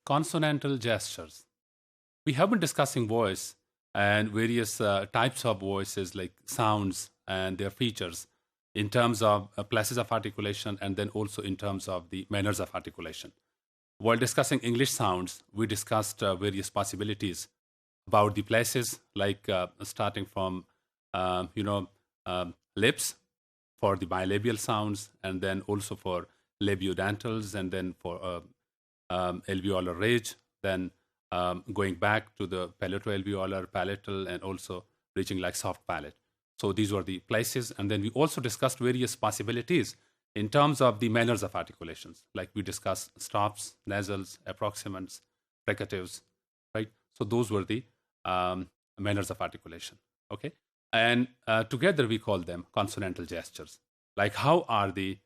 Consonantal gestures. We have been discussing voice and various types of voices like sounds and their features in terms of places of articulation and then also in terms of the manners of articulation. While discussing English sounds, we discussed various possibilities about the places like starting from lips for the bilabial sounds and then also for labiodentals and then for alveolar ridge, then going back to the palato-alveolar, palatal, and also reaching like soft palate. So these were the places. And then we also discussed various possibilities in terms of the manners of articulations. Like we discussed stops, nasals, approximants, fricatives, right? So those were the manners of articulation, okay? And together we call them consonantal gestures. Like how are the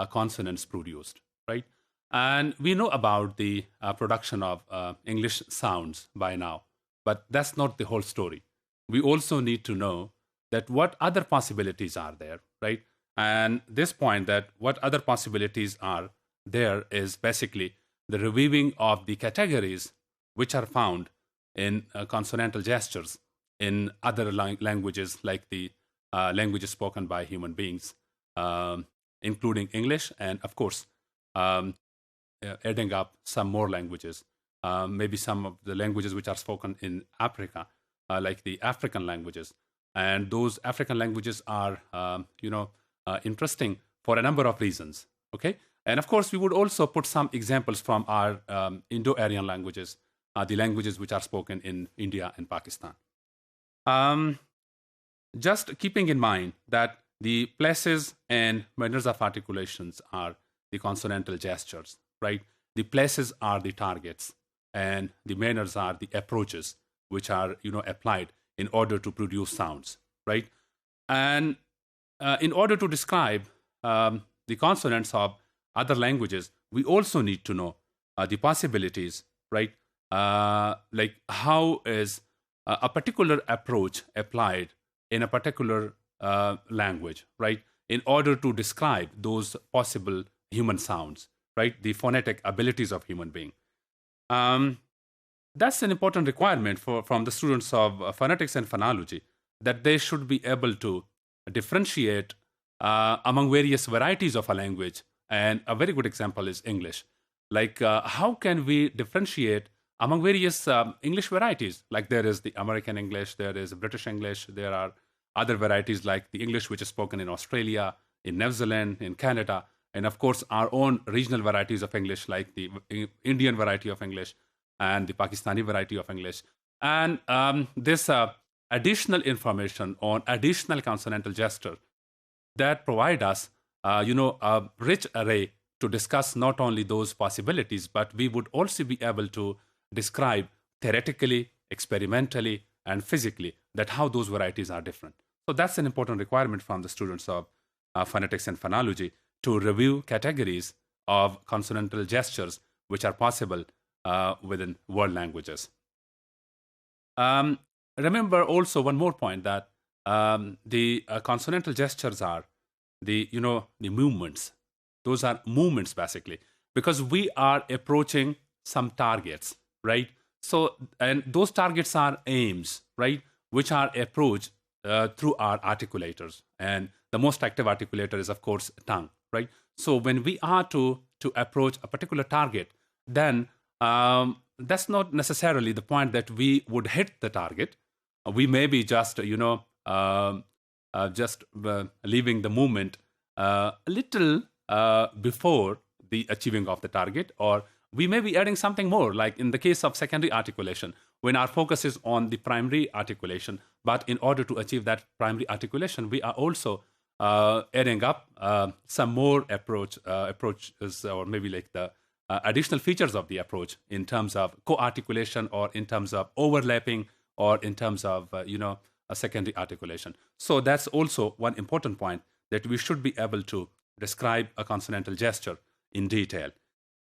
consonants produced, right? And we know about the production of English sounds by now, but that's not the whole story. We also need to know that what other possibilities are there, right? And this point that what other possibilities are there is basically the reviewing of the categories which are found in consonantal gestures in other languages like the languages spoken by human beings, including English and, of course, adding up some more languages, maybe some of the languages which are spoken in Africa, like the African languages. And those African languages are, interesting for a number of reasons, okay? And of course, we would also put some examples from our Indo-Aryan languages, the languages which are spoken in India and Pakistan. Just keeping in mind that the places and manners of articulations are the consonantal gestures, right? The places are the targets, and the manners are the approaches which are, applied in order to produce sounds, right? And in order to describe the consonants of other languages, we also need to know the possibilities, right? Like how is a particular approach applied in a particular language, right? In order to describe those possible human sounds, right? The phonetic abilities of human being. That's an important requirement from the students of phonetics and phonology, that they should be able to differentiate among various varieties of a language. And a very good example is English. Like, how can we differentiate among various English varieties? Like there is the American English, there is British English, there are other varieties like the English which is spoken in Australia, in New Zealand, in Canada, and of course our own regional varieties of English like the Indian variety of English and the Pakistani variety of English. And this additional information on additional consonantal gesture that provide us, a rich array to discuss not only those possibilities, but we would also be able to describe theoretically, experimentally, and physically that how those varieties are different. So that's an important requirement from the students of phonetics and phonology to review categories of consonantal gestures which are possible within world languages. Remember also one more point that the consonantal gestures are the movements. Those are movements basically, because we are approaching some targets, right? So, and those targets are aims, right? Which are approached through our articulators. And the most active articulator is, of course, tongue, right? So when we are to approach a particular target, then that's not necessarily the point that we would hit the target. We may be just, leaving the movement a little before the achieving of the target, or we may be adding something more, like in the case of secondary articulation, when our focus is on the primary articulation. But in order to achieve that primary articulation, we are also adding up some more approaches, or maybe like the additional features of the approach in terms of co-articulation, or in terms of overlapping, or in terms of, a secondary articulation. So that's also one important point, that we should be able to describe a consonantal gesture in detail.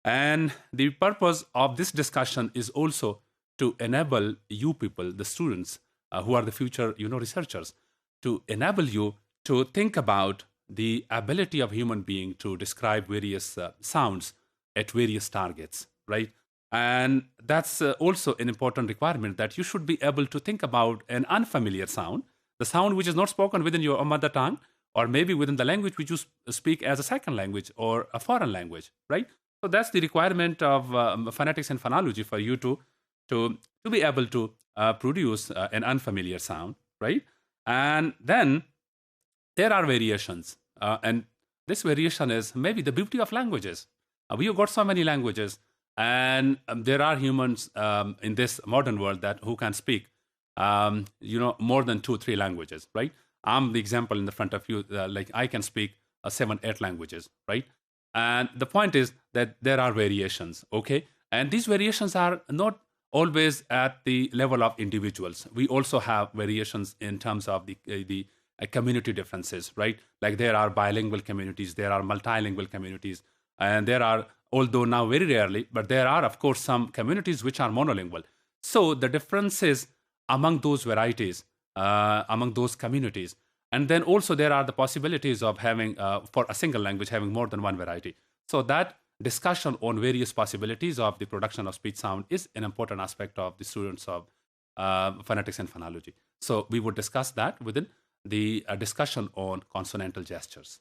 And the purpose of this discussion is also to enable you people, the students who are the future, researchers, to enable you to think about the ability of human being to describe various sounds at various targets, right? And that's also an important requirement, that you should be able to think about an unfamiliar sound, the sound which is not spoken within your mother tongue, or maybe within the language which you speak as a second language or a foreign language, right? So that's the requirement of phonetics and phonology, for you to be able to produce an unfamiliar sound, right? And then there are variations, and this variation is maybe the beauty of languages. We have got so many languages, and there are humans in this modern world that who can speak, more than 2, 3 languages, right? I'm the example in the front of you. Like I can speak 7, 8 languages, right? And the point is that there are variations, okay? And these variations are not always at the level of individuals. We also have variations in terms of the community differences, right? Like there are bilingual communities, there are multilingual communities, and there are, although now very rarely, but there are, of course, some communities which are monolingual. So the differences among those varieties, among those communities, and then also there are the possibilities of having, for a single language, having more than one variety. So that discussion on various possibilities of the production of speech sound is an important aspect of the students of phonetics and phonology. So we would discuss that within the discussion on consonantal gestures.